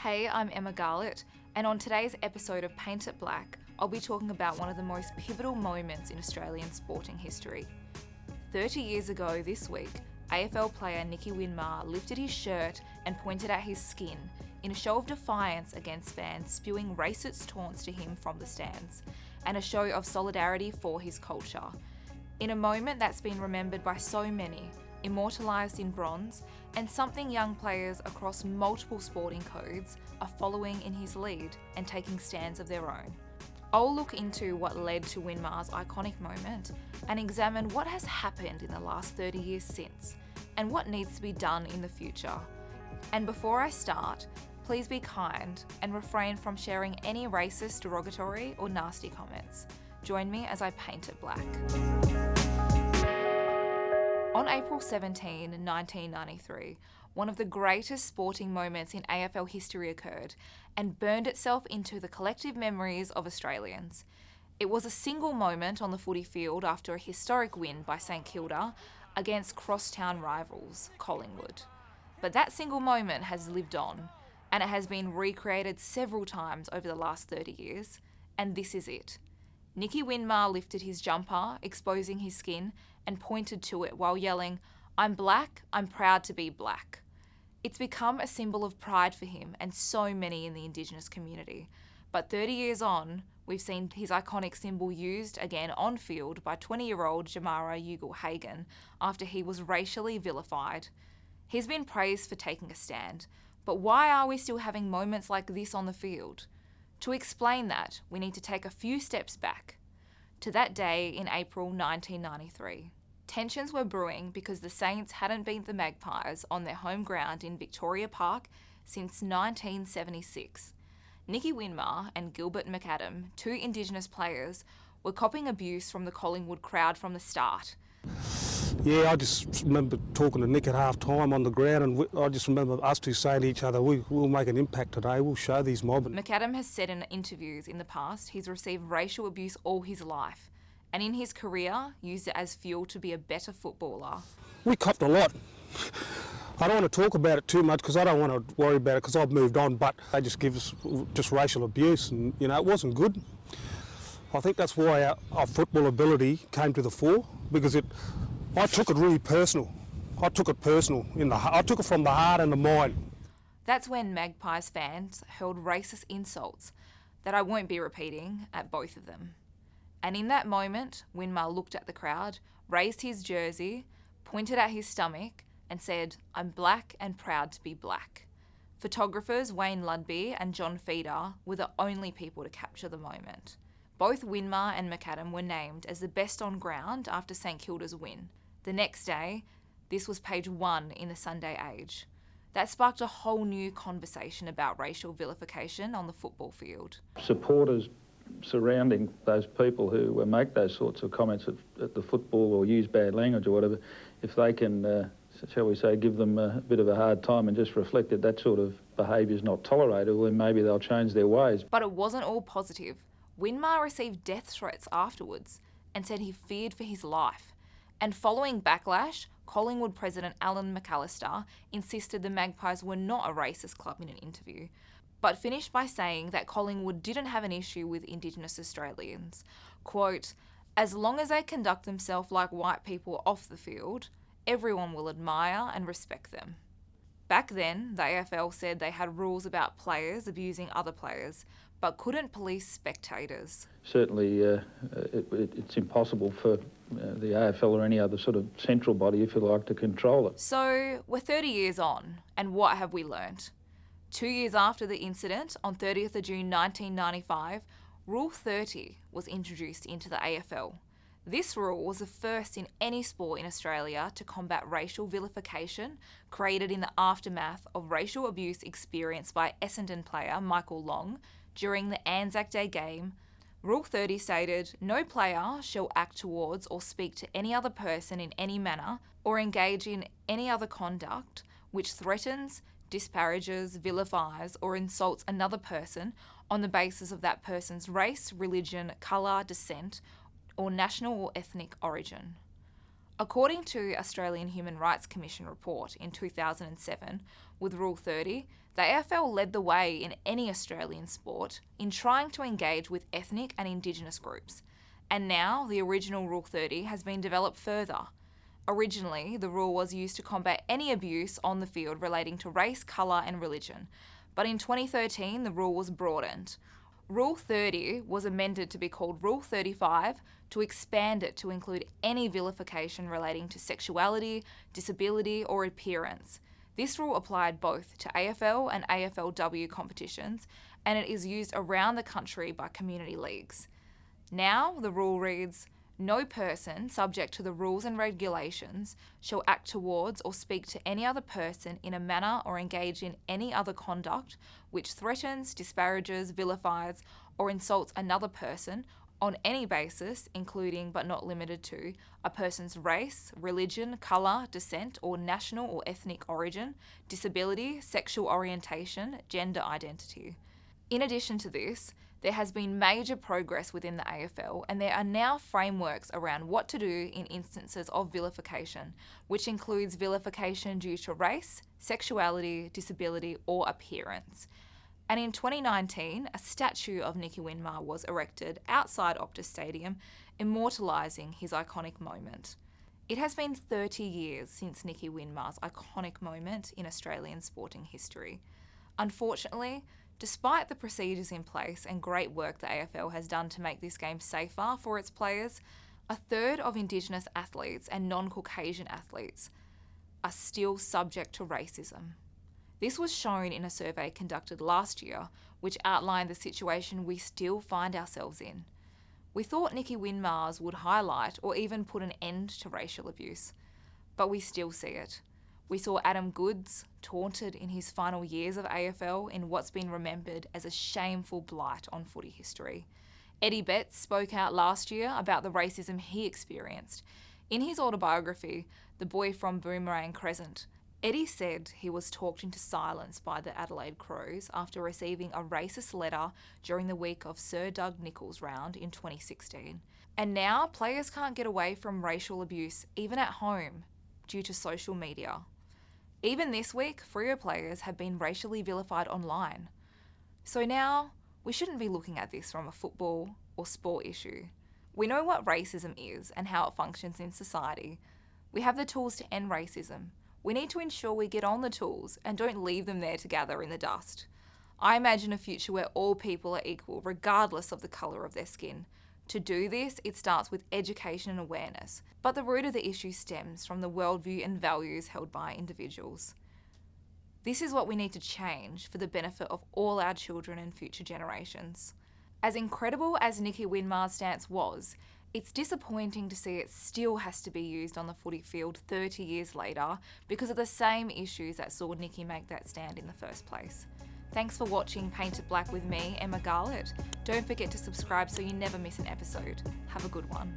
Hey, I'm Emma Garlett, and on today's episode of Paint It Black, I'll be talking about one of the most pivotal moments in Australian sporting history. 30 years ago this week, AFL player Nicky Winmar lifted his shirt and pointed at his skin in a show of defiance against fans spewing racist taunts to him from the stands, and a show of solidarity for his culture. In a moment that's been remembered by so many, immortalised in bronze, and something young players across multiple sporting codes are following in his lead and taking stands of their own. I'll look into what led to Winmar's iconic moment and examine what has happened in the last 30 years since, and what needs to be done in the future. And before I start, please be kind and refrain from sharing any racist, derogatory or nasty comments. Join me as I paint it black. On April 17, 1993, one of the greatest sporting moments in AFL history occurred and burned itself into the collective memories of Australians. It was a single moment on the footy field after a historic win by St Kilda against crosstown rivals, Collingwood. But that single moment has lived on, and it has been recreated several times over the last 30 years, and this is it. Nicky Winmar lifted his jumper, exposing his skin, and pointed to it while yelling, "I'm black, I'm proud to be black." It's become a symbol of pride for him and so many in the Indigenous community. But 30 years on, we've seen his iconic symbol used again on field by 20-year-old Jamara Ugle-Hagan after he was racially vilified. He's been praised for taking a stand, but why are we still having moments like this on the field? To explain that, we need to take a few steps back to that day in April 1993. Tensions were brewing because the Saints hadn't beat the Magpies on their home ground in Victoria Park since 1976. Nicky Winmar and Gilbert McAdam, two Indigenous players, were copping abuse from the Collingwood crowd from the start. Yeah, I just remember talking to Nick at half time on the ground, and I just remember us two saying to each other, we'll make an impact today, we'll show these mobbing. McAdam has said in interviews in the past he's received racial abuse all his life, and in his career used it as fuel to be a better footballer. We copped a lot. I don't want to talk about it too much because I don't want to worry about it because I've moved on, but they just give us just racial abuse, and it wasn't good. I think that's why our football ability came to the fore, because I took it really personal. I took it personal. I took it from the heart and the mind. That's when Magpies fans hurled racist insults that I won't be repeating at both of them. And in that moment, Winmar looked at the crowd, raised his jersey, pointed at his stomach, and said, "I'm black and proud to be black." Photographers Wayne Ludby and John Feeder were the only people to capture the moment. Both Winmar and McAdam were named as the best on ground after St Kilda's win. The next day, this was page 1 in the Sunday Age. That sparked a whole new conversation about racial vilification on the football field. Supporters surrounding those people who make those sorts of comments at the football or use bad language or whatever, if they can, shall we say, give them a bit of a hard time and just reflect that sort of behaviour is not tolerated, well, then maybe they'll change their ways. But it wasn't all positive. Winmar received death threats afterwards and said he feared for his life. And following backlash, Collingwood president Alan McAllister insisted the Magpies were not a racist club in an interview, but finished by saying that Collingwood didn't have an issue with Indigenous Australians. Quote, "As long as they conduct themselves like white people off the field, everyone will admire and respect them." Back then, the AFL said they had rules about players abusing other players, but couldn't police spectators. Certainly, it's impossible for the AFL or any other sort of central body, if you like, to control it. So, we're 30 years on, and what have we learnt? 2 years after the incident, on 30th of June 1995, Rule 30 was introduced into the AFL. This rule was the first in any sport in Australia to combat racial vilification created in the aftermath of racial abuse experienced by Essendon player Michael Long during the Anzac Day game. Rule 30 stated, "No player shall act towards or speak to any other person in any manner or engage in any other conduct which threatens, disparages, vilifies or insults another person on the basis of that person's race, religion, colour, descent, or national or ethnic origin." According to Australian Human Rights Commission report in 2007, with Rule 30, The AFL led the way in any Australian sport in trying to engage with ethnic and Indigenous groups, and now the original Rule 30 has been developed further. Originally, the rule was used to combat any abuse on the field relating to race, colour and religion, but in 2013 the rule was broadened. Rule 30 was amended to be called Rule 35 to expand it to include any vilification relating to sexuality, disability or appearance. This rule applied both to AFL and AFLW competitions, and it is used around the country by community leagues. Now the rule reads, "No person subject to the rules and regulations shall act towards or speak to any other person in a manner or engage in any other conduct which threatens, disparages, vilifies, or insults another person on any basis, including but not limited to a person's race, religion, colour, descent, or national or ethnic origin, disability, sexual orientation, gender identity." In addition to this, there has been major progress within the AFL, and there are now frameworks around what to do in instances of vilification, which includes vilification due to race, sexuality, disability, or appearance. And in 2019, a statue of Nicky Winmar was erected outside Optus Stadium, immortalising his iconic moment. It has been 30 years since Nicky Winmar's iconic moment in Australian sporting history. Unfortunately, despite the procedures in place and great work the AFL has done to make this game safer for its players, a third of Indigenous athletes and non-Caucasian athletes are still subject to racism. This was shown in a survey conducted last year, which outlined the situation we still find ourselves in. We thought Nicky Winmar's would highlight or even put an end to racial abuse, but we still see it. We saw Adam Goodes taunted in his final years of AFL in what's been remembered as a shameful blight on footy history. Eddie Betts spoke out last year about the racism he experienced. In his autobiography, The Boy from Boomerang Crescent, Eddie said he was talked into silence by the Adelaide Crows after receiving a racist letter during the week of Sir Doug Nicholls' round in 2016. And now players can't get away from racial abuse, even at home, due to social media. Even this week, Freo players have been racially vilified online. So now, we shouldn't be looking at this from a football or sport issue. We know what racism is and how it functions in society. We have the tools to end racism. We need to ensure we get on the tools and don't leave them there to gather in the dust. I imagine a future where all people are equal, regardless of the colour of their skin. To do this, it starts with education and awareness, but the root of the issue stems from the worldview and values held by individuals. This is what we need to change for the benefit of all our children and future generations. As incredible as Nicky Winmar's stance was, it's disappointing to see it still has to be used on the footy field 30 years later because of the same issues that saw Nicky make that stand in the first place. Thanks for watching Painted Black with me, Emma Garlett. Don't forget to subscribe so you never miss an episode. Have a good one.